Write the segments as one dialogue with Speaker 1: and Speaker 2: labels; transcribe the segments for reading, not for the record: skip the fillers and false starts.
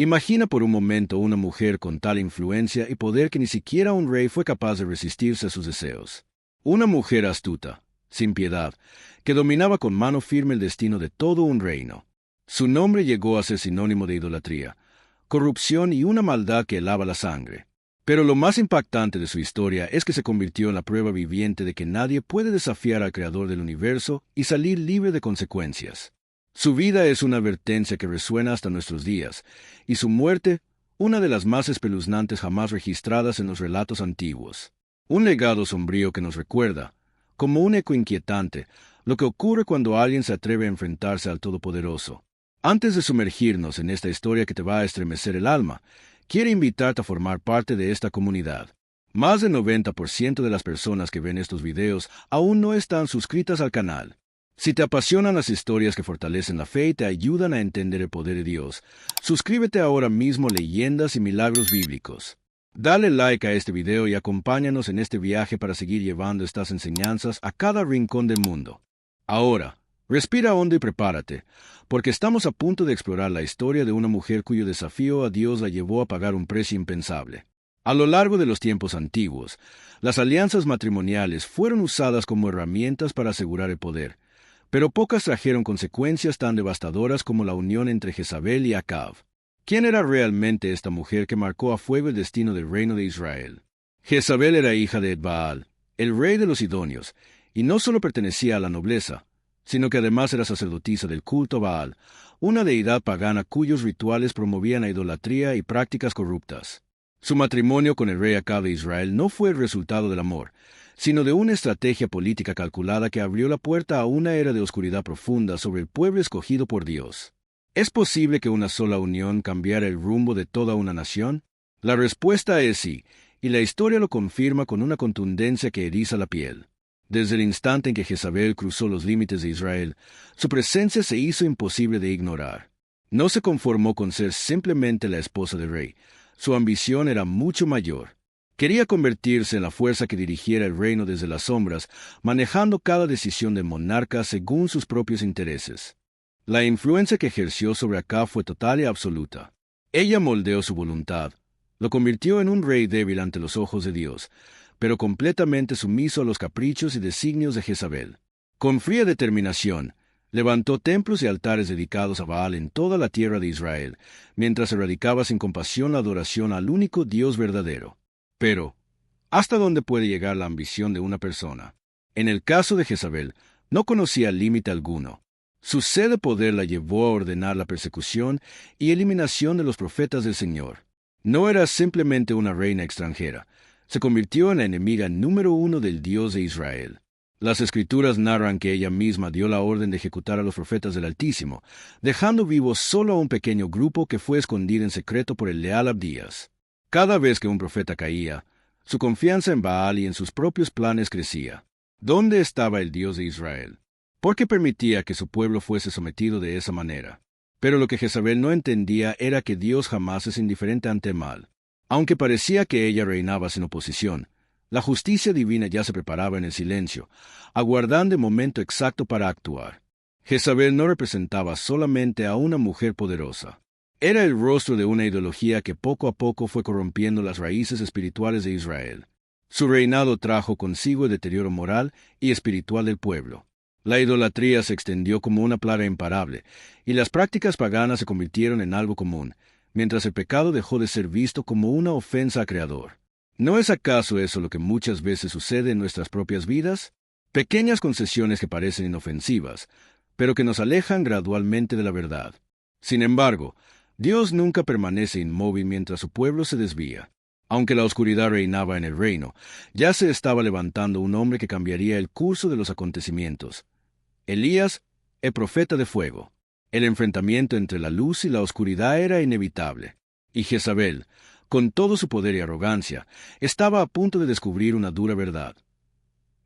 Speaker 1: Imagina por un momento una mujer con tal influencia y poder que ni siquiera un rey fue capaz de resistirse a sus deseos. Una mujer astuta, sin piedad, que dominaba con mano firme el destino de todo un reino. Su nombre llegó a ser sinónimo de idolatría, corrupción y una maldad que helaba la sangre. Pero lo más impactante de su historia es que se convirtió en la prueba viviente de que nadie puede desafiar al Creador del universo y salir libre de consecuencias. Su vida es una advertencia que resuena hasta nuestros días, y su muerte, una de las más espeluznantes jamás registradas en los relatos antiguos. Un legado sombrío que nos recuerda, como un eco inquietante, lo que ocurre cuando alguien se atreve a enfrentarse al Todopoderoso. Antes de sumergirnos en esta historia que te va a estremecer el alma, quiero invitarte a formar parte de esta comunidad. Más del 90% de las personas que ven estos videos aún no están suscritas al canal. Si te apasionan las historias que fortalecen la fe y te ayudan a entender el poder de Dios, suscríbete ahora mismo a Leyendas y Milagros Bíblicos. Dale like a este video y acompáñanos en este viaje para seguir llevando estas enseñanzas a cada rincón del mundo. Ahora, respira hondo y prepárate, porque estamos a punto de explorar la historia de una mujer cuyo desafío a Dios la llevó a pagar un precio impensable. A lo largo de los tiempos antiguos, las alianzas matrimoniales fueron usadas como herramientas para asegurar el poder, pero pocas trajeron consecuencias tan devastadoras como la unión entre Jezabel y Acab. ¿Quién era realmente esta mujer que marcó a fuego el destino del reino de Israel? Jezabel era hija de Baal, el rey de los Sidonios, y no solo pertenecía a la nobleza, sino que además era sacerdotisa del culto a Baal, una deidad pagana cuyos rituales promovían la idolatría y prácticas corruptas. Su matrimonio con el rey Acab de Israel no fue el resultado del amor, sino de una estrategia política calculada que abrió la puerta a una era de oscuridad profunda sobre el pueblo escogido por Dios. ¿Es posible que una sola unión cambiara el rumbo de toda una nación? La respuesta es sí, y la historia lo confirma con una contundencia que eriza la piel. Desde el instante en que Jezabel cruzó los límites de Israel, su presencia se hizo imposible de ignorar. No se conformó con ser simplemente la esposa del rey. Su ambición era mucho mayor. Quería convertirse en la fuerza que dirigiera el reino desde las sombras, manejando cada decisión del monarca según sus propios intereses. La influencia que ejerció sobre Acab fue total y absoluta. Ella moldeó su voluntad, lo convirtió en un rey débil ante los ojos de Dios, pero completamente sumiso a los caprichos y designios de Jezabel. Con fría determinación, levantó templos y altares dedicados a Baal en toda la tierra de Israel, mientras erradicaba sin compasión la adoración al único Dios verdadero. Pero, ¿hasta dónde puede llegar la ambición de una persona? En el caso de Jezabel, no conocía límite alguno. Su sed de poder la llevó a ordenar la persecución y eliminación de los profetas del Señor. No era simplemente una reina extranjera, se convirtió en la enemiga número uno del Dios de Israel. Las Escrituras narran que ella misma dio la orden de ejecutar a los profetas del Altísimo, dejando vivo solo a un pequeño grupo que fue escondido en secreto por el leal Abdías. Cada vez que un profeta caía, su confianza en Baal y en sus propios planes crecía. ¿Dónde estaba el Dios de Israel? ¿Por qué permitía que su pueblo fuese sometido de esa manera? Pero lo que Jezabel no entendía era que Dios jamás es indiferente ante el mal. Aunque parecía que ella reinaba sin oposición, la justicia divina ya se preparaba en el silencio, aguardando el momento exacto para actuar. Jezabel no representaba solamente a una mujer poderosa. Era el rostro de una ideología que poco a poco fue corrompiendo las raíces espirituales de Israel. Su reinado trajo consigo el deterioro moral y espiritual del pueblo. La idolatría se extendió como una plaga imparable, y las prácticas paganas se convirtieron en algo común, mientras el pecado dejó de ser visto como una ofensa al Creador. ¿No es acaso eso lo que muchas veces sucede en nuestras propias vidas? Pequeñas concesiones que parecen inofensivas, pero que nos alejan gradualmente de la verdad. Sin embargo, Dios nunca permanece inmóvil mientras su pueblo se desvía. Aunque la oscuridad reinaba en el reino, ya se estaba levantando un hombre que cambiaría el curso de los acontecimientos. Elías, el profeta de fuego. El enfrentamiento entre la luz y la oscuridad era inevitable. Y Jezabel, con todo su poder y arrogancia, estaba a punto de descubrir una dura verdad.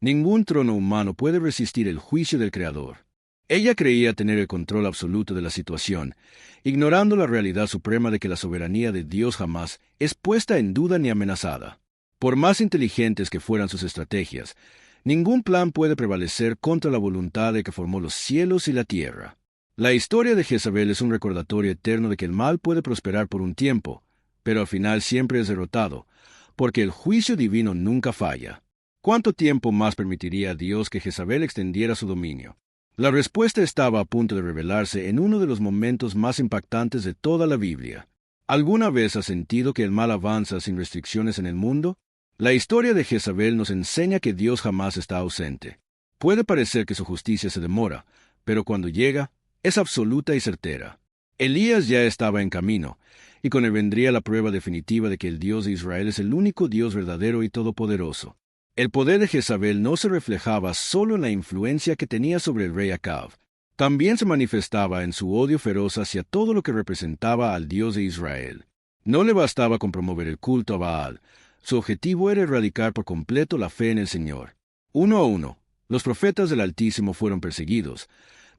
Speaker 1: Ningún trono humano puede resistir el juicio del Creador. Ella creía tener el control absoluto de la situación, ignorando la realidad suprema de que la soberanía de Dios jamás es puesta en duda ni amenazada. Por más inteligentes que fueran sus estrategias, ningún plan puede prevalecer contra la voluntad de que formó los cielos y la tierra. La historia de Jezabel es un recordatorio eterno de que el mal puede prosperar por un tiempo, pero al final siempre es derrotado, porque el juicio divino nunca falla. ¿Cuánto tiempo más permitiría a Dios que Jezabel extendiera su dominio? La respuesta estaba a punto de revelarse en uno de los momentos más impactantes de toda la Biblia. ¿Alguna vez has sentido que el mal avanza sin restricciones en el mundo? La historia de Jezabel nos enseña que Dios jamás está ausente. Puede parecer que su justicia se demora, pero cuando llega, es absoluta y certera. Elías ya estaba en camino, y con él vendría la prueba definitiva de que el Dios de Israel es el único Dios verdadero y todopoderoso. El poder de Jezabel no se reflejaba solo en la influencia que tenía sobre el rey Acab, también se manifestaba en su odio feroz hacia todo lo que representaba al Dios de Israel. No le bastaba con promover el culto a Baal, su objetivo era erradicar por completo la fe en el Señor. Uno a uno, los profetas del Altísimo fueron perseguidos,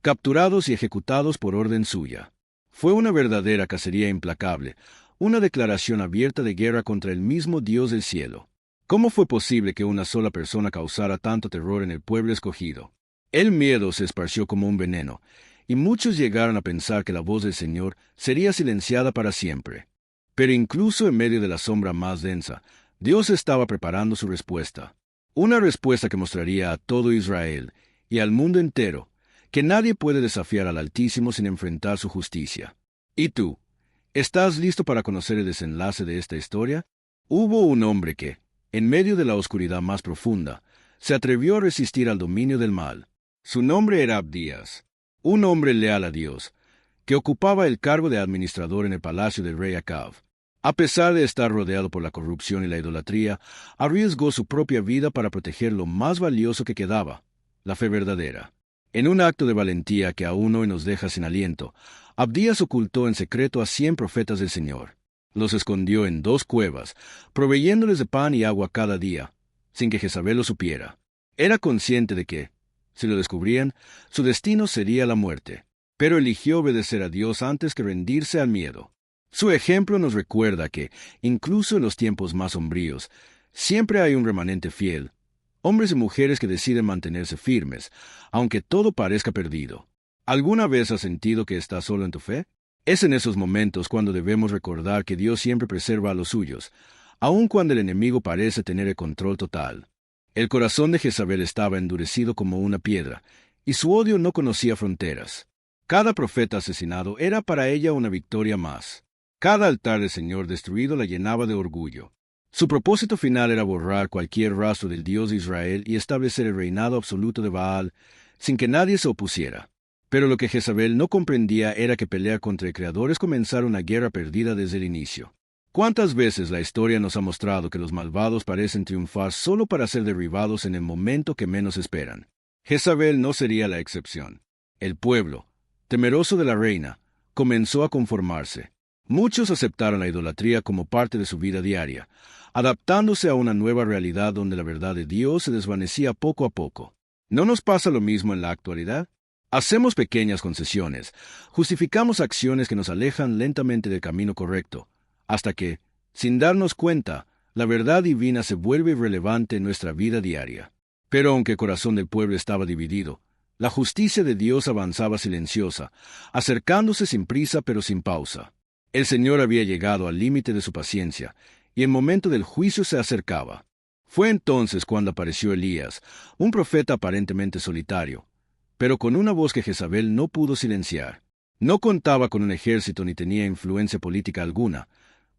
Speaker 1: capturados y ejecutados por orden suya. Fue una verdadera cacería implacable, una declaración abierta de guerra contra el mismo Dios del cielo. ¿Cómo fue posible que una sola persona causara tanto terror en el pueblo escogido? El miedo se esparció como un veneno, y muchos llegaron a pensar que la voz del Señor sería silenciada para siempre. Pero incluso en medio de la sombra más densa, Dios estaba preparando su respuesta. Una respuesta que mostraría a todo Israel y al mundo entero que nadie puede desafiar al Altísimo sin enfrentar su justicia. ¿Y tú? ¿Estás listo para conocer el desenlace de esta historia? Hubo un hombre que, en medio de la oscuridad más profunda, se atrevió a resistir al dominio del mal. Su nombre era Abdías, un hombre leal a Dios, que ocupaba el cargo de administrador en el palacio del rey Acab. A pesar de estar rodeado por la corrupción y la idolatría, arriesgó su propia vida para proteger lo más valioso que quedaba, la fe verdadera. En un acto de valentía que aún hoy nos deja sin aliento, Abdías ocultó en secreto a 100 profetas del Señor. Los escondió en 2 cuevas, proveyéndoles de pan y agua cada día, sin que Jezabel lo supiera. Era consciente de que, si lo descubrían, su destino sería la muerte, pero eligió obedecer a Dios antes que rendirse al miedo. Su ejemplo nos recuerda que, incluso en los tiempos más sombríos, siempre hay un remanente fiel, hombres y mujeres que deciden mantenerse firmes, aunque todo parezca perdido. ¿Alguna vez has sentido que estás solo en tu fe? Es en esos momentos cuando debemos recordar que Dios siempre preserva a los suyos, aun cuando el enemigo parece tener el control total. El corazón de Jezabel estaba endurecido como una piedra, y su odio no conocía fronteras. Cada profeta asesinado era para ella una victoria más. Cada altar del Señor destruido la llenaba de orgullo. Su propósito final era borrar cualquier rastro del Dios de Israel y establecer el reinado absoluto de Baal, sin que nadie se opusiera. Pero lo que Jezabel no comprendía era que pelear contra el Creador es comenzar una guerra perdida desde el inicio. ¿Cuántas veces la historia nos ha mostrado que los malvados parecen triunfar solo para ser derribados en el momento que menos esperan? Jezabel no sería la excepción. El pueblo, temeroso de la reina, comenzó a conformarse. Muchos aceptaron la idolatría como parte de su vida diaria, adaptándose a una nueva realidad donde la verdad de Dios se desvanecía poco a poco. ¿No nos pasa lo mismo en la actualidad? Hacemos pequeñas concesiones, justificamos acciones que nos alejan lentamente del camino correcto, hasta que, sin darnos cuenta, la verdad divina se vuelve irrelevante en nuestra vida diaria. Pero aunque el corazón del pueblo estaba dividido, la justicia de Dios avanzaba silenciosa, acercándose sin prisa pero sin pausa. El Señor había llegado al límite de su paciencia, y el momento del juicio se acercaba. Fue entonces cuando apareció Elías, un profeta aparentemente solitario, pero con una voz que Jezabel no pudo silenciar. No contaba con un ejército ni tenía influencia política alguna,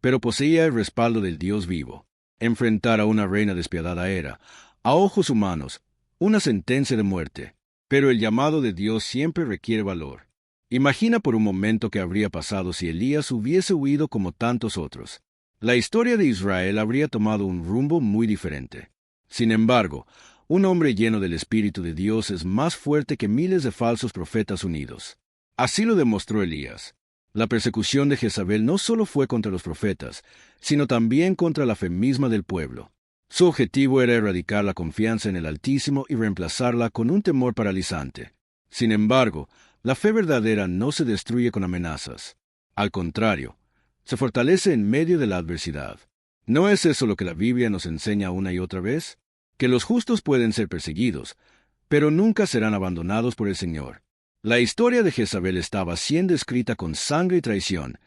Speaker 1: pero poseía el respaldo del Dios vivo. Enfrentar a una reina despiadada era, a ojos humanos, una sentencia de muerte, pero el llamado de Dios siempre requiere valor. Imagina por un momento qué habría pasado si Elías hubiese huido como tantos otros. La historia de Israel habría tomado un rumbo muy diferente. Sin embargo, un hombre lleno del Espíritu de Dios es más fuerte que miles de falsos profetas unidos. Así lo demostró Elías. La persecución de Jezabel no solo fue contra los profetas, sino también contra la fe misma del pueblo. Su objetivo era erradicar la confianza en el Altísimo y reemplazarla con un temor paralizante. Sin embargo, la fe verdadera no se destruye con amenazas. Al contrario, se fortalece en medio de la adversidad. ¿No es eso lo que la Biblia nos enseña una y otra vez? Que los justos pueden ser perseguidos, pero nunca serán abandonados por el Señor. La historia de Jezabel estaba siendo escrita con sangre y traición,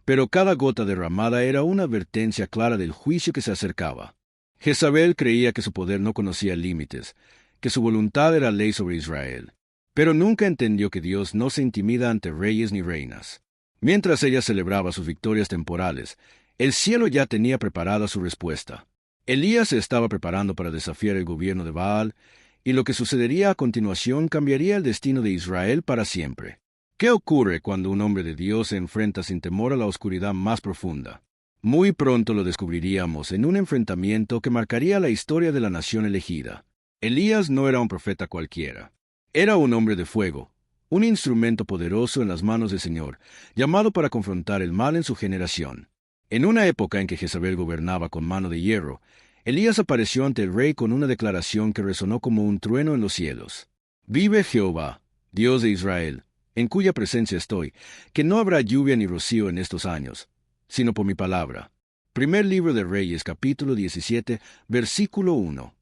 Speaker 1: pero cada gota derramada era una advertencia clara del juicio que se acercaba. Jezabel creía que su poder no conocía límites, que su voluntad era ley sobre Israel, pero nunca entendió que Dios no se intimida ante reyes ni reinas. Mientras ella celebraba sus victorias temporales, el cielo ya tenía preparada su respuesta. Elías se estaba preparando para desafiar el gobierno de Baal, y lo que sucedería a continuación cambiaría el destino de Israel para siempre. ¿Qué ocurre cuando un hombre de Dios se enfrenta sin temor a la oscuridad más profunda? Muy pronto lo descubriríamos en un enfrentamiento que marcaría la historia de la nación elegida. Elías no era un profeta cualquiera. Era un hombre de fuego, un instrumento poderoso en las manos del Señor, llamado para confrontar el mal en su generación. En una época en que Jezabel gobernaba con mano de hierro, Elías apareció ante el rey con una declaración que resonó como un trueno en los cielos. «Vive Jehová, Dios de Israel, en cuya presencia estoy, que no habrá lluvia ni rocío en estos años, sino por mi palabra». Primer libro de Reyes, capítulo 17, versículo 1.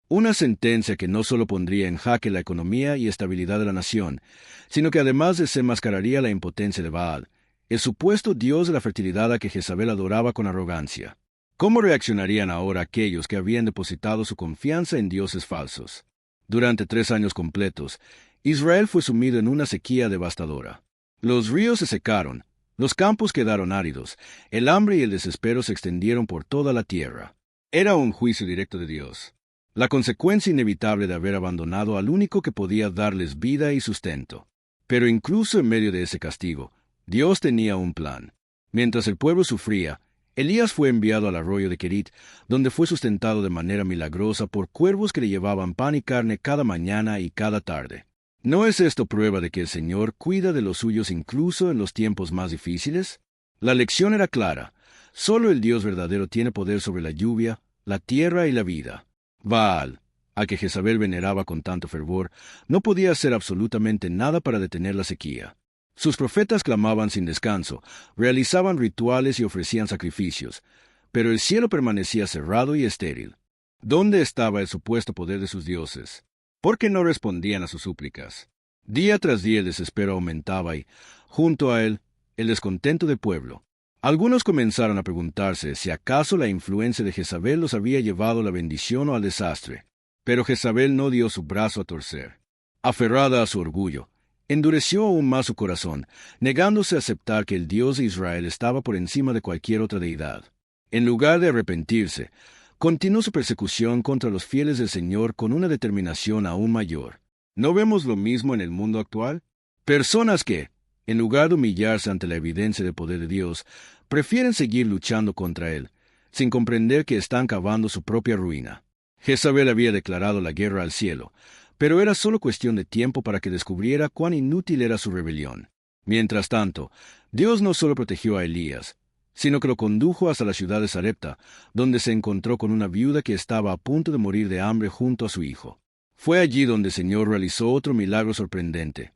Speaker 1: Una sentencia que no solo pondría en jaque la economía y estabilidad de la nación, sino que además desenmascararía la impotencia de Baal, el supuesto dios de la fertilidad a que Jezabel adoraba con arrogancia. ¿Cómo reaccionarían ahora aquellos que habían depositado su confianza en dioses falsos? Durante 3 años completos, Israel fue sumido en una sequía devastadora. Los ríos se secaron, los campos quedaron áridos, el hambre y el desespero se extendieron por toda la tierra. Era un juicio directo de Dios, la consecuencia inevitable de haber abandonado al único que podía darles vida y sustento. Pero incluso en medio de ese castigo, Dios tenía un plan. Mientras el pueblo sufría, Elías fue enviado al arroyo de Querit, donde fue sustentado de manera milagrosa por cuervos que le llevaban pan y carne cada mañana y cada tarde. ¿No es esto prueba de que el Señor cuida de los suyos incluso en los tiempos más difíciles? La lección era clara. Solo el Dios verdadero tiene poder sobre la lluvia, la tierra y la vida. Baal, a que Jezabel veneraba con tanto fervor, no podía hacer absolutamente nada para detener la sequía. Sus profetas clamaban sin descanso, realizaban rituales y ofrecían sacrificios, pero el cielo permanecía cerrado y estéril. ¿Dónde estaba el supuesto poder de sus dioses? ¿Por qué no respondían a sus súplicas? Día tras día el desespero aumentaba y, junto a él, el descontento del pueblo. Algunos comenzaron a preguntarse si acaso la influencia de Jezabel los había llevado a la bendición o al desastre. Pero Jezabel no dio su brazo a torcer. Aferrada a su orgullo, endureció aún más su corazón, negándose a aceptar que el Dios de Israel estaba por encima de cualquier otra deidad. En lugar de arrepentirse, continuó su persecución contra los fieles del Señor con una determinación aún mayor. ¿No vemos lo mismo en el mundo actual? Personas que, en lugar de humillarse ante la evidencia del poder de Dios, prefieren seguir luchando contra Él, sin comprender que están cavando su propia ruina. Jezabel había declarado la guerra al cielo, pero era solo cuestión de tiempo para que descubriera cuán inútil era su rebelión. Mientras tanto, Dios no solo protegió a Elías, sino que lo condujo hasta la ciudad de Sarepta, donde se encontró con una viuda que estaba a punto de morir de hambre junto a su hijo. Fue allí donde el Señor realizó otro milagro sorprendente.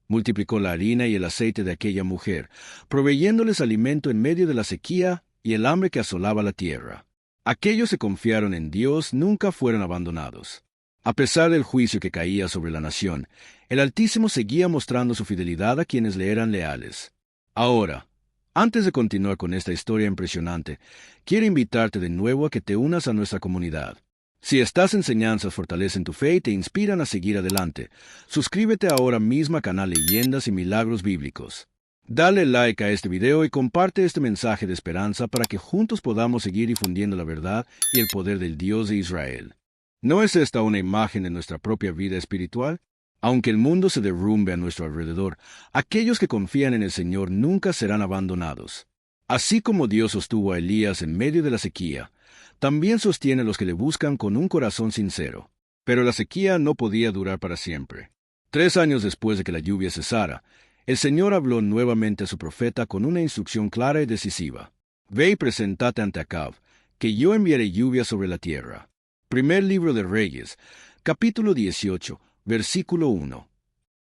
Speaker 1: Multiplicó la harina y el aceite de aquella mujer, proveyéndoles alimento en medio de la sequía y el hambre que asolaba la tierra. Aquellos que confiaron en Dios nunca fueron abandonados. A pesar del juicio que caía sobre la nación, el Altísimo seguía mostrando su fidelidad a quienes le eran leales. Ahora, antes de continuar con esta historia impresionante, quiero invitarte de nuevo a que te unas a nuestra comunidad. Si estas enseñanzas fortalecen tu fe y te inspiran a seguir adelante, suscríbete ahora mismo al canal Leyendas y Milagros Bíblicos. Dale like a este video y comparte este mensaje de esperanza para que juntos podamos seguir difundiendo la verdad y el poder del Dios de Israel. ¿No es esta una imagen de nuestra propia vida espiritual? Aunque el mundo se derrumbe a nuestro alrededor, aquellos que confían en el Señor nunca serán abandonados. Así como Dios sostuvo a Elías en medio de la sequía, también sostiene a los que le buscan con un corazón sincero. Pero la sequía no podía durar para siempre. 3 años después de que la lluvia cesara, el Señor habló nuevamente a su profeta con una instrucción clara y decisiva. Ve y preséntate ante Acab, que yo enviaré lluvia sobre la tierra. Primer libro de Reyes, capítulo 18, versículo 1.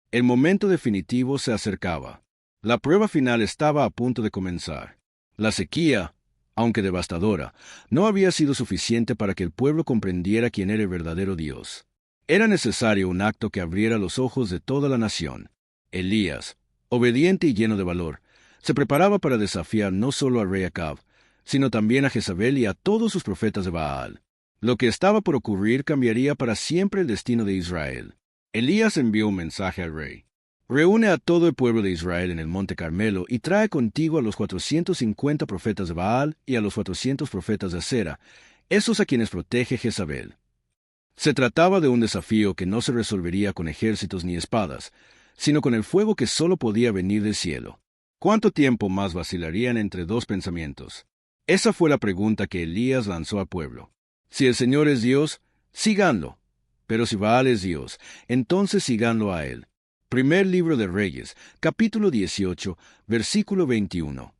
Speaker 1: El momento definitivo se acercaba. La prueba final estaba a punto de comenzar. La sequía, aunque devastadora, no había sido suficiente para que el pueblo comprendiera quién era el verdadero Dios. Era necesario un acto que abriera los ojos de toda la nación. Elías, obediente y lleno de valor, se preparaba para desafiar no solo al rey Acab, sino también a Jezabel y a todos sus profetas de Baal. Lo que estaba por ocurrir cambiaría para siempre el destino de Israel. Elías envió un mensaje al rey. Reúne a todo el pueblo de Israel en el monte Carmelo y trae contigo a los 450 profetas de Baal y a los 400 profetas de Acera, esos a quienes protege Jezabel. Se trataba de un desafío que no se resolvería con ejércitos ni espadas, sino con el fuego que solo podía venir del cielo. ¿Cuánto tiempo más vacilarían entre dos pensamientos? Esa fue la pregunta que Elías lanzó al pueblo. Si el Señor es Dios, síganlo. Pero si Baal es Dios, entonces síganlo a él. Primer libro de Reyes, capítulo 18, versículo 21.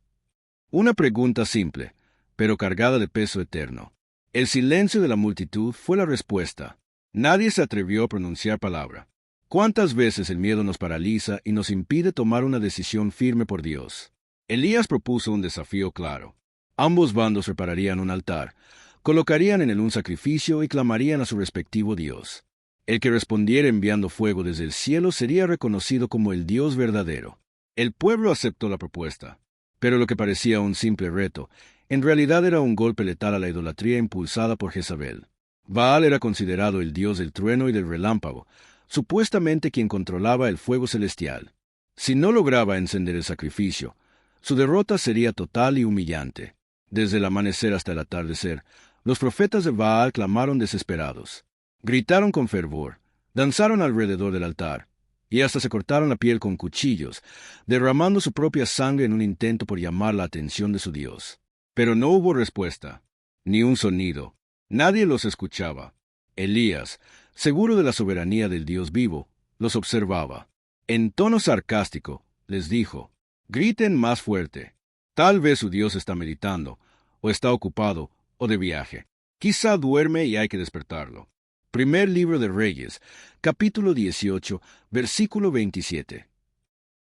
Speaker 1: Una pregunta simple, pero cargada de peso eterno. El silencio de la multitud fue la respuesta. Nadie se atrevió a pronunciar palabra. ¿Cuántas veces el miedo nos paraliza y nos impide tomar una decisión firme por Dios? Elías propuso un desafío claro. Ambos bandos prepararían un altar, colocarían en él un sacrificio y clamarían a su respectivo Dios. El que respondiera enviando fuego desde el cielo sería reconocido como el Dios verdadero. El pueblo aceptó la propuesta, pero lo que parecía un simple reto, en realidad era un golpe letal a la idolatría impulsada por Jezabel. Baal era considerado el dios del trueno y del relámpago, supuestamente quien controlaba el fuego celestial. Si no lograba encender el sacrificio, su derrota sería total y humillante. Desde el amanecer hasta el atardecer, los profetas de Baal clamaron desesperados. Gritaron con fervor, danzaron alrededor del altar, y hasta se cortaron la piel con cuchillos, derramando su propia sangre en un intento por llamar la atención de su Dios. Pero no hubo respuesta, ni un sonido. Nadie los escuchaba. Elías, seguro de la soberanía del Dios vivo, los observaba. En tono sarcástico, les dijo, «Griten más fuerte. Tal vez su Dios está meditando, o está ocupado, o de viaje. Quizá duerme y hay que despertarlo». Primer libro de Reyes, capítulo 18, versículo 27.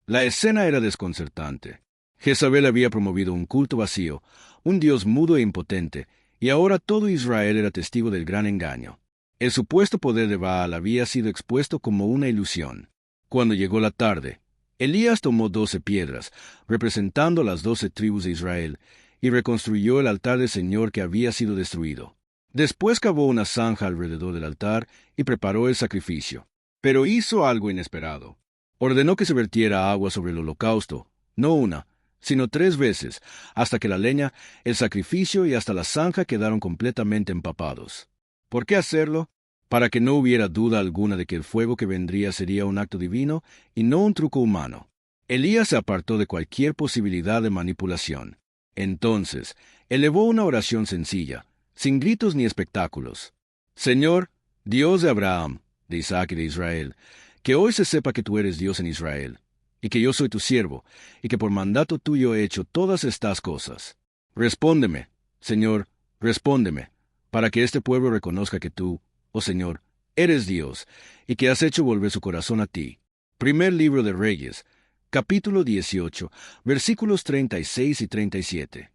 Speaker 1: La escena era desconcertante. Jezabel había promovido un culto vacío, un Dios mudo e impotente, y ahora todo Israel era testigo del gran engaño. El supuesto poder de Baal había sido expuesto como una ilusión. Cuando llegó la tarde, Elías tomó 12 piedras, representando las 12 tribus de Israel, y reconstruyó el altar del Señor que había sido destruido. Después cavó una zanja alrededor del altar y preparó el sacrificio. Pero hizo algo inesperado. Ordenó que se vertiera agua sobre el holocausto, no una, sino 3 veces, hasta que la leña, el sacrificio y hasta la zanja quedaron completamente empapados. ¿Por qué hacerlo? Para que no hubiera duda alguna de que el fuego que vendría sería un acto divino y no un truco humano. Elías se apartó de cualquier posibilidad de manipulación. Entonces, elevó una oración sencilla, sin gritos ni espectáculos. Señor, Dios de Abraham, de Isaac y de Israel, que hoy se sepa que tú eres Dios en Israel, y que yo soy tu siervo, y que por mandato tuyo he hecho todas estas cosas. Respóndeme, Señor, respóndeme, para que este pueblo reconozca que tú, oh Señor, eres Dios, y que has hecho volver su corazón a ti. Primer libro de Reyes, capítulo 18, versículos 36 y 37.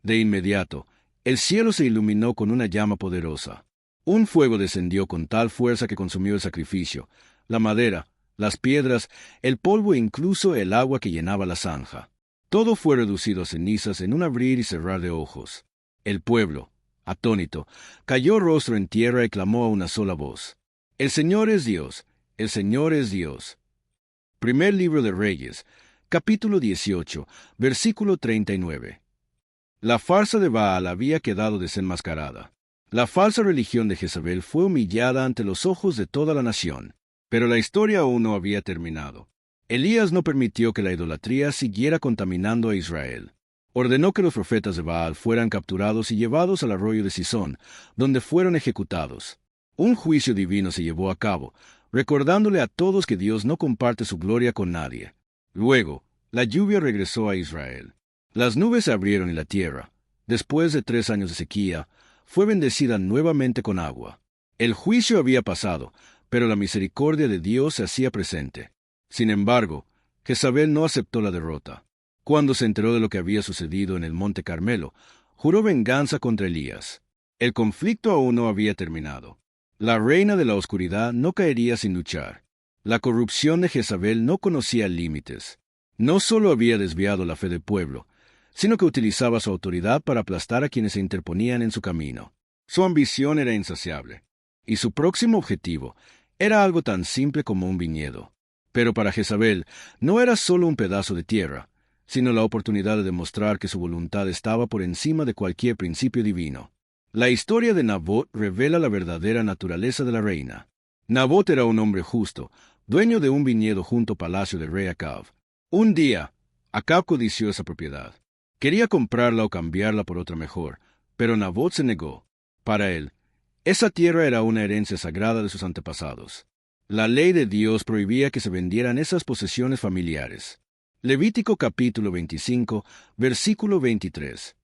Speaker 1: De inmediato, el cielo se iluminó con una llama poderosa. Un fuego descendió con tal fuerza que consumió el sacrificio, la madera, las piedras, el polvo e incluso el agua que llenaba la zanja. Todo fue reducido a cenizas en un abrir y cerrar de ojos. El pueblo, atónito, cayó rostro en tierra y clamó a una sola voz. «El Señor es Dios, el Señor es Dios». Primer libro de Reyes, capítulo 18, versículo 39. La farsa de Baal había quedado desenmascarada. La falsa religión de Jezabel fue humillada ante los ojos de toda la nación. Pero la historia aún no había terminado. Elías no permitió que la idolatría siguiera contaminando a Israel. Ordenó que los profetas de Baal fueran capturados y llevados al arroyo de Sisón, donde fueron ejecutados. Un juicio divino se llevó a cabo, recordándole a todos que Dios no comparte su gloria con nadie. Luego, la lluvia regresó a Israel. Las nubes se abrieron y la tierra, después de 3 años de sequía, fue bendecida nuevamente con agua. El juicio había pasado, pero la misericordia de Dios se hacía presente. Sin embargo, Jezabel no aceptó la derrota. Cuando se enteró de lo que había sucedido en el monte Carmelo, juró venganza contra Elías. El conflicto aún no había terminado. La reina de la oscuridad no caería sin luchar. La corrupción de Jezabel no conocía límites. No solo había desviado la fe del pueblo, sino que utilizaba su autoridad para aplastar a quienes se interponían en su camino. Su ambición era insaciable, y su próximo objetivo era algo tan simple como un viñedo. Pero para Jezabel no era solo un pedazo de tierra, sino la oportunidad de demostrar que su voluntad estaba por encima de cualquier principio divino. La historia de Nabot revela la verdadera naturaleza de la reina. Nabot era un hombre justo, dueño de un viñedo junto al palacio del rey Acab. Un día, Acab codició esa propiedad. Quería comprarla o cambiarla por otra mejor, pero Nabot se negó. Para él, esa tierra era una herencia sagrada de sus antepasados. La ley de Dios prohibía que se vendieran esas posesiones familiares. Levítico capítulo 25, versículo 23.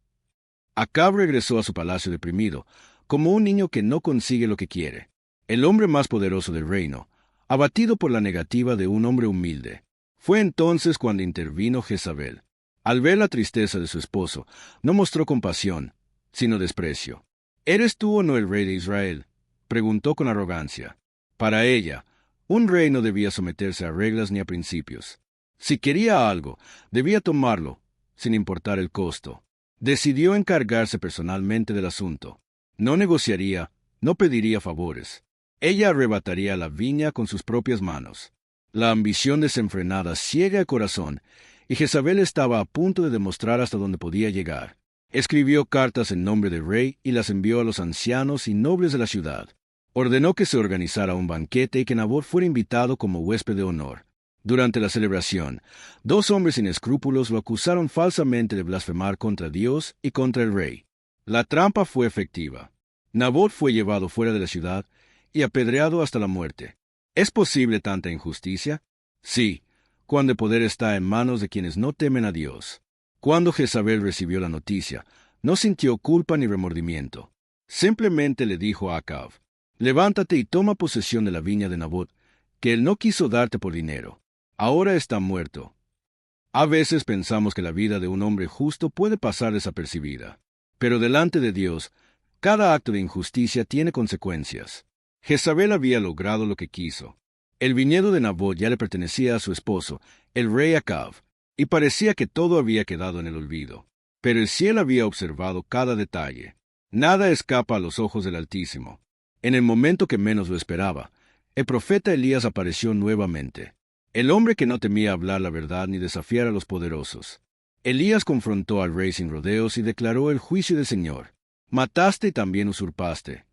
Speaker 1: Acab regresó a su palacio deprimido, como un niño que no consigue lo que quiere. El hombre más poderoso del reino, abatido por la negativa de un hombre humilde. Fue entonces cuando intervino Jezabel. Al ver la tristeza de su esposo, no mostró compasión, sino desprecio. ¿Eres tú o no el rey de Israel?, preguntó con arrogancia. Para ella, un rey no debía someterse a reglas ni a principios. Si quería algo, debía tomarlo, sin importar el costo. Decidió encargarse personalmente del asunto. No negociaría, no pediría favores. Ella arrebataría la viña con sus propias manos. La ambición desenfrenada ciega el corazón, y Jezabel estaba a punto de demostrar hasta dónde podía llegar. Escribió cartas en nombre del rey y las envió a los ancianos y nobles de la ciudad. Ordenó que se organizara un banquete y que Nabot fuera invitado como huésped de honor. Durante la celebración, 2 hombres sin escrúpulos lo acusaron falsamente de blasfemar contra Dios y contra el rey. La trampa fue efectiva. Nabot fue llevado fuera de la ciudad y apedreado hasta la muerte. ¿Es posible tanta injusticia? Sí, cuando el poder está en manos de quienes no temen a Dios. Cuando Jezabel recibió la noticia, no sintió culpa ni remordimiento. Simplemente le dijo a Acab: «Levántate y toma posesión de la viña de Nabot, que él no quiso darte por dinero. Ahora está muerto». A veces pensamos que la vida de un hombre justo puede pasar desapercibida. Pero delante de Dios, cada acto de injusticia tiene consecuencias. Jezabel había logrado lo que quiso. El viñedo de Nabot ya le pertenecía a su esposo, el rey Acab, y parecía que todo había quedado en el olvido. Pero el cielo había observado cada detalle. Nada escapa a los ojos del Altísimo. En el momento que menos lo esperaba, el profeta Elías apareció nuevamente. El hombre que no temía hablar la verdad ni desafiar a los poderosos. Elías confrontó al rey sin rodeos y declaró el juicio del Señor. «Mataste y también usurpaste».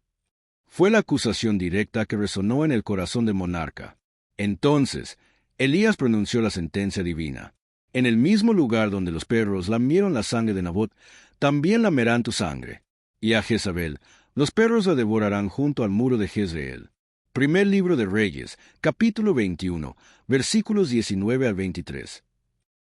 Speaker 1: Fue la acusación directa que resonó en el corazón del monarca. Entonces, Elías pronunció la sentencia divina. «En el mismo lugar donde los perros lamieron la sangre de Nabot, también lamerán tu sangre. Y a Jezabel, los perros la devorarán junto al muro de Jezreel». Primer libro de Reyes, capítulo 21, versículos 19 al 23.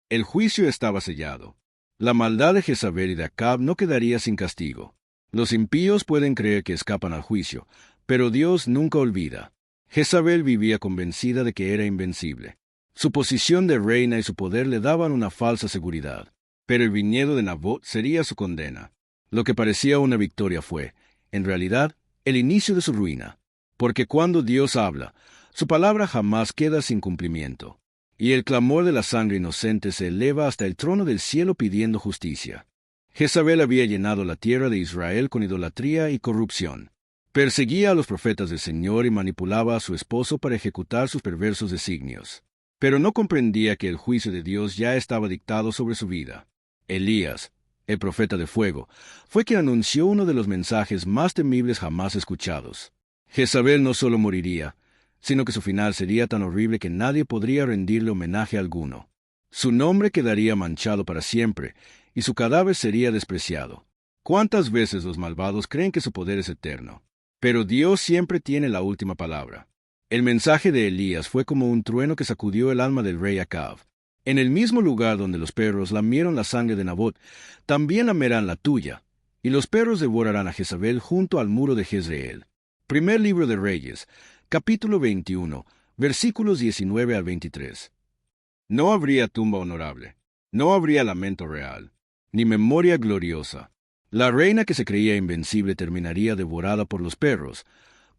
Speaker 1: El juicio estaba sellado. La maldad de Jezabel y de Acab no quedaría sin castigo. Los impíos pueden creer que escapan al juicio, pero Dios nunca olvida. Jezabel vivía convencida de que era invencible. Su posición de reina y su poder le daban una falsa seguridad. Pero el viñedo de Nabot sería su condena. Lo que parecía una victoria fue, en realidad, el inicio de su ruina. Porque cuando Dios habla, su palabra jamás queda sin cumplimiento. Y el clamor de la sangre inocente se eleva hasta el trono del cielo pidiendo justicia. Jezabel había llenado la tierra de Israel con idolatría y corrupción. Perseguía a los profetas del Señor y manipulaba a su esposo para ejecutar sus perversos designios. Pero no comprendía que el juicio de Dios ya estaba dictado sobre su vida. Elías, el profeta de fuego, fue quien anunció uno de los mensajes más temibles jamás escuchados. Jezabel no solo moriría, sino que su final sería tan horrible que nadie podría rendirle homenaje alguno. Su nombre quedaría manchado para siempre, y su cadáver sería despreciado. ¿Cuántas veces los malvados creen que su poder es eterno? Pero Dios siempre tiene la última palabra. El mensaje de Elías fue como un trueno que sacudió el alma del rey Acab. En el mismo lugar donde los perros lamieron la sangre de Nabot, también lamerán la tuya, y los perros devorarán a Jezabel junto al muro de Jezreel. Primer libro de Reyes, capítulo 21, versículos 19 al 23. No habría tumba honorable, no habría lamento real, ni memoria gloriosa. La reina que se creía invencible terminaría devorada por los perros,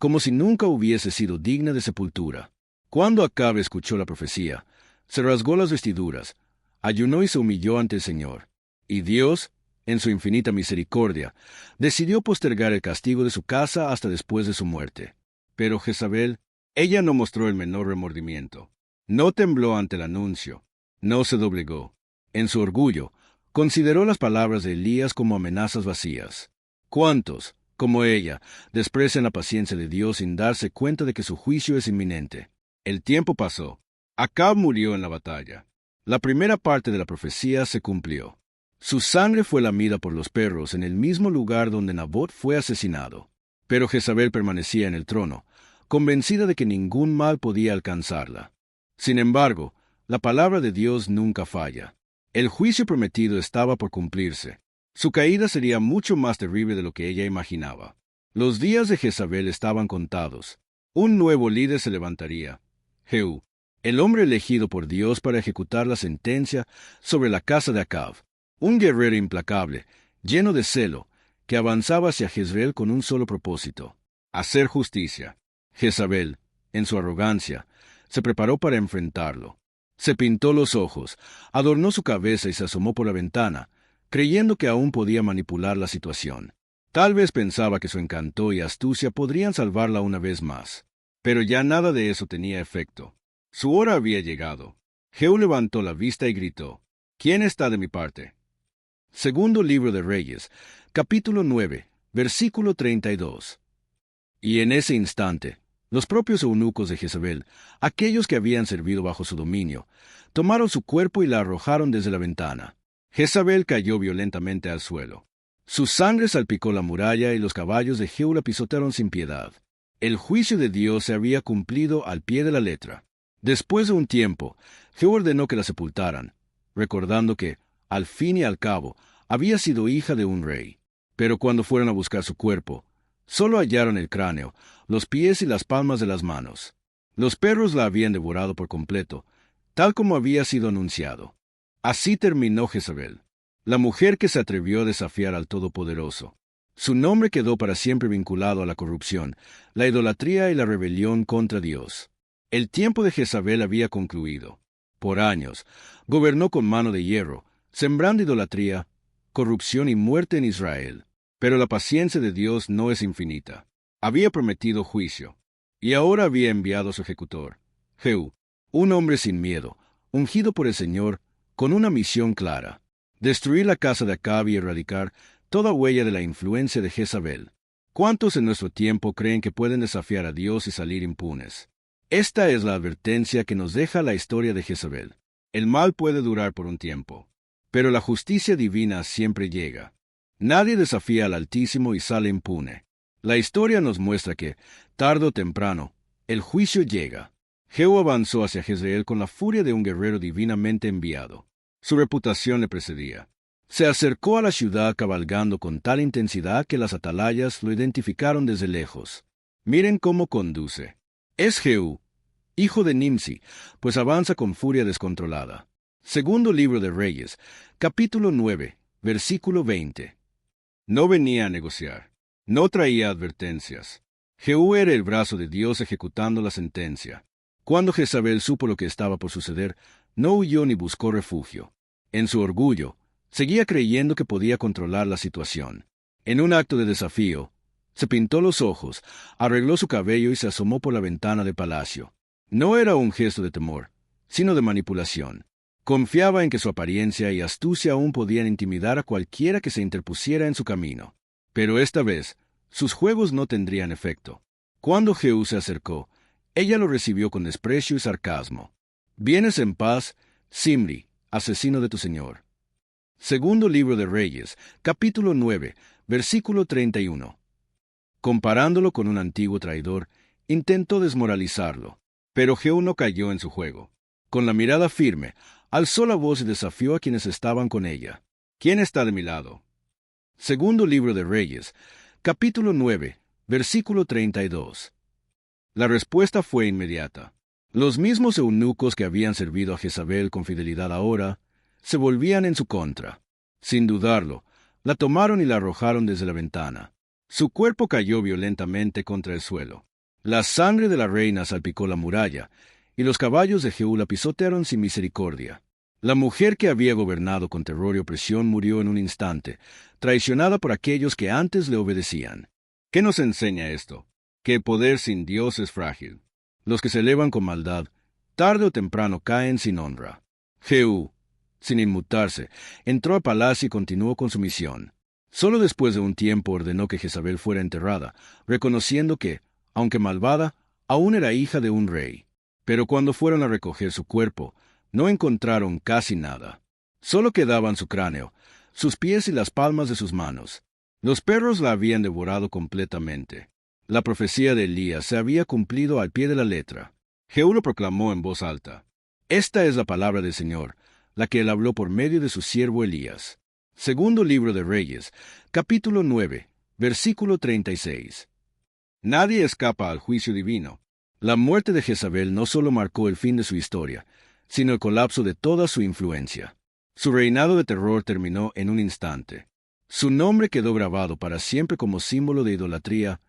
Speaker 1: como si nunca hubiese sido digna de sepultura. Cuando Acab escuchó la profecía, se rasgó las vestiduras, ayunó y se humilló ante el Señor. Y Dios, en su infinita misericordia, decidió postergar el castigo de su casa hasta después de su muerte. Pero Jezabel, ella no mostró el menor remordimiento. No tembló ante el anuncio. No se doblegó. En su orgullo, consideró las palabras de Elías como amenazas vacías. ¿Cuántos, como ella, desprecian la paciencia de Dios sin darse cuenta de que su juicio es inminente? El tiempo pasó. Acab murió en la batalla. La primera parte de la profecía se cumplió. Su sangre fue lamida por los perros en el mismo lugar donde Nabot fue asesinado. Pero Jezabel permanecía en el trono, convencida de que ningún mal podía alcanzarla. Sin embargo, la palabra de Dios nunca falla. El juicio prometido estaba por cumplirse. Su caída sería mucho más terrible de lo que ella imaginaba. Los días de Jezabel estaban contados. Un nuevo líder se levantaría, Jehú, el hombre elegido por Dios para ejecutar la sentencia sobre la casa de Acab. Un guerrero implacable, lleno de celo, que avanzaba hacia Jezreel con un solo propósito: hacer justicia. Jezabel, en su arrogancia, se preparó para enfrentarlo. Se pintó los ojos, adornó su cabeza y se asomó por la ventana, creyendo que aún podía manipular la situación. Tal vez pensaba que su encanto y astucia podrían salvarla una vez más. Pero ya nada de eso tenía efecto. Su hora había llegado. Jehú levantó la vista y gritó: ¿Quién está de mi parte? Segundo libro de Reyes, capítulo 9, versículo 32. Y en ese instante, los propios eunucos de Jezabel, aquellos que habían servido bajo su dominio, tomaron su cuerpo y la arrojaron desde la ventana. Jezabel cayó violentamente al suelo. Su sangre salpicó la muralla y los caballos de Jehú la pisotearon sin piedad. El juicio de Dios se había cumplido al pie de la letra. Después de un tiempo, Jehú ordenó que la sepultaran, recordando que, al fin y al cabo, había sido hija de un rey. Pero cuando fueron a buscar su cuerpo, solo hallaron el cráneo, los pies y las palmas de las manos. Los perros la habían devorado por completo, tal como había sido anunciado. Así terminó Jezabel, la mujer que se atrevió a desafiar al Todopoderoso. Su nombre quedó para siempre vinculado a la corrupción, la idolatría y la rebelión contra Dios. El tiempo de Jezabel había concluido. Por años, gobernó con mano de hierro, sembrando idolatría, corrupción y muerte en Israel. Pero la paciencia de Dios no es infinita. Había prometido juicio, y ahora había enviado a su ejecutor, Jehú, un hombre sin miedo, ungido por el Señor, con una misión clara: destruir la casa de Acab y erradicar toda huella de la influencia de Jezabel. ¿Cuántos en nuestro tiempo creen que pueden desafiar a Dios y salir impunes? Esta es la advertencia que nos deja la historia de Jezabel. El mal puede durar por un tiempo, pero la justicia divina siempre llega. Nadie desafía al Altísimo y sale impune. La historia nos muestra que, tarde o temprano, el juicio llega. Jehú avanzó hacia Jezreel con la furia de un guerrero divinamente enviado. Su reputación le precedía. Se acercó a la ciudad cabalgando con tal intensidad que las atalayas lo identificaron desde lejos. Miren cómo conduce. Es Jehú, hijo de Nimsi, pues avanza con furia descontrolada. Segundo libro de Reyes, capítulo 9, versículo 20. No venía a negociar. No traía advertencias. Jehú era el brazo de Dios ejecutando la sentencia. Cuando Jezabel supo lo que estaba por suceder, no huyó ni buscó refugio. En su orgullo, seguía creyendo que podía controlar la situación. En un acto de desafío, se pintó los ojos, arregló su cabello y se asomó por la ventana del palacio. No era un gesto de temor, sino de manipulación. Confiaba en que su apariencia y astucia aún podían intimidar a cualquiera que se interpusiera en su camino. Pero esta vez, sus juegos no tendrían efecto. Cuando Jehú se acercó, ella lo recibió con desprecio y sarcasmo. «¿Vienes en paz, Zimri, asesino de tu señor?» Segundo libro de Reyes, capítulo 9, versículo 31. Comparándolo con un antiguo traidor, intentó desmoralizarlo, pero Jehú no cayó en su juego. Con la mirada firme, alzó la voz y desafió a quienes estaban con ella. ¿Quién está de mi lado? Segundo libro de Reyes, capítulo 9, versículo 32. La respuesta fue inmediata. Los mismos eunucos que habían servido a Jezabel con fidelidad ahora, se volvían en su contra. Sin dudarlo, la tomaron y la arrojaron desde la ventana. Su cuerpo cayó violentamente contra el suelo. La sangre de la reina salpicó la muralla, y los caballos de Jehú la pisotearon sin misericordia. La mujer que había gobernado con terror y opresión murió en un instante, traicionada por aquellos que antes le obedecían. ¿Qué nos enseña esto? Que el poder sin Dios es frágil. Los que se elevan con maldad, tarde o temprano caen sin honra. Jehú, sin inmutarse, entró al palacio y continuó con su misión. Solo después de un tiempo ordenó que Jezabel fuera enterrada, reconociendo que, aunque malvada, aún era hija de un rey. Pero cuando fueron a recoger su cuerpo, no encontraron casi nada. Solo quedaban su cráneo, sus pies y las palmas de sus manos. Los perros la habían devorado completamente. La profecía de Elías se había cumplido al pie de la letra. Jehú lo proclamó en voz alta. Esta es la palabra del Señor, la que él habló por medio de su siervo Elías. Segundo libro de Reyes, capítulo 9, versículo 36. Nadie escapa al juicio divino. La muerte de Jezabel no solo marcó el fin de su historia, sino el colapso de toda su influencia. Su reinado de terror terminó en un instante. Su nombre quedó grabado para siempre como símbolo de idolatría,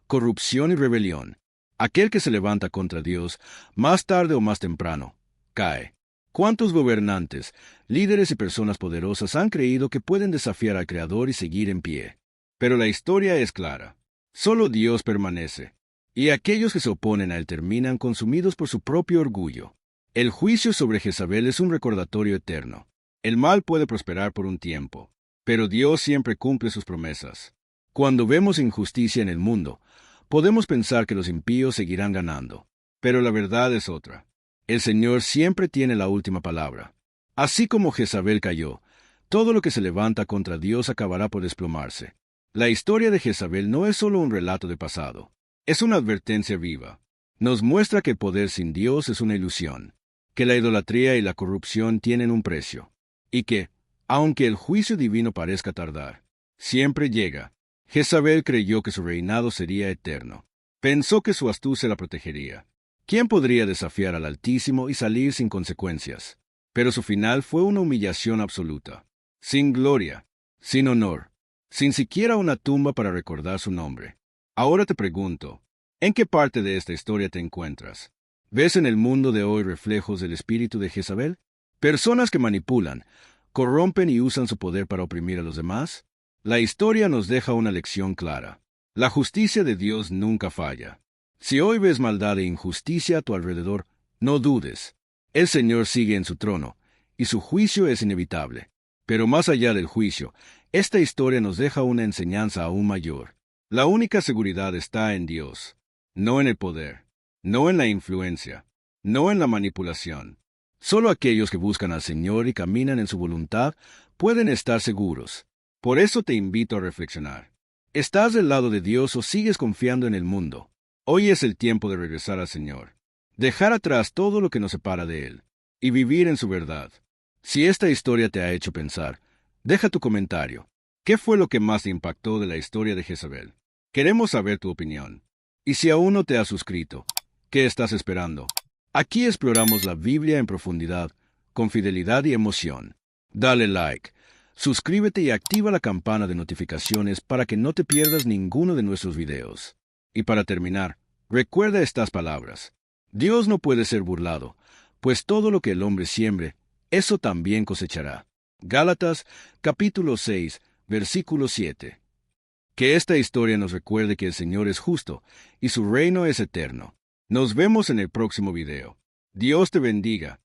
Speaker 1: corrupción y rebelión. Aquel que se levanta contra Dios, más tarde o más temprano, cae. ¿Cuántos gobernantes, líderes y personas poderosas han creído que pueden desafiar al Creador y seguir en pie? Pero la historia es clara. Solo Dios permanece, y aquellos que se oponen a él terminan consumidos por su propio orgullo. El juicio sobre Jezabel es un recordatorio eterno. El mal puede prosperar por un tiempo, pero Dios siempre cumple sus promesas. Cuando vemos injusticia en el mundo, podemos pensar que los impíos seguirán ganando, pero la verdad es otra. El Señor siempre tiene la última palabra. Así como Jezabel cayó, todo lo que se levanta contra Dios acabará por desplomarse. La historia de Jezabel no es solo un relato de pasado, es una advertencia viva. Nos muestra que el poder sin Dios es una ilusión, que la idolatría y la corrupción tienen un precio, y que, aunque el juicio divino parezca tardar, siempre llega. Jezabel creyó que su reinado sería eterno. Pensó que su astucia la protegería. ¿Quién podría desafiar al Altísimo y salir sin consecuencias? Pero su final fue una humillación absoluta, sin gloria, sin honor, sin siquiera una tumba para recordar su nombre. Ahora te pregunto, ¿en qué parte de esta historia te encuentras? ¿Ves en el mundo de hoy reflejos del espíritu de Jezabel? ¿Personas que manipulan, corrompen y usan su poder para oprimir a los demás? La historia nos deja una lección clara. La justicia de Dios nunca falla. Si hoy ves maldad e injusticia a tu alrededor, no dudes. El Señor sigue en su trono, y su juicio es inevitable. Pero más allá del juicio, esta historia nos deja una enseñanza aún mayor. La única seguridad está en Dios, no en el poder, no en la influencia, no en la manipulación. Solo aquellos que buscan al Señor y caminan en su voluntad pueden estar seguros. Por eso te invito a reflexionar. ¿Estás del lado de Dios o sigues confiando en el mundo? Hoy es el tiempo de regresar al Señor, dejar atrás todo lo que nos separa de Él, y vivir en su verdad. Si esta historia te ha hecho pensar, deja tu comentario. ¿Qué fue lo que más te impactó de la historia de Jezabel? Queremos saber tu opinión. Y si aún no te has suscrito, ¿qué estás esperando? Aquí exploramos la Biblia en profundidad, con fidelidad y emoción. Dale like, suscríbete y activa la campana de notificaciones para que no te pierdas ninguno de nuestros videos. Y para terminar, recuerda estas palabras. Dios no puede ser burlado, pues todo lo que el hombre siembre, eso también cosechará. Gálatas, capítulo 6, versículo 7. Que esta historia nos recuerde que el Señor es justo y su reino es eterno. Nos vemos en el próximo video. Dios te bendiga.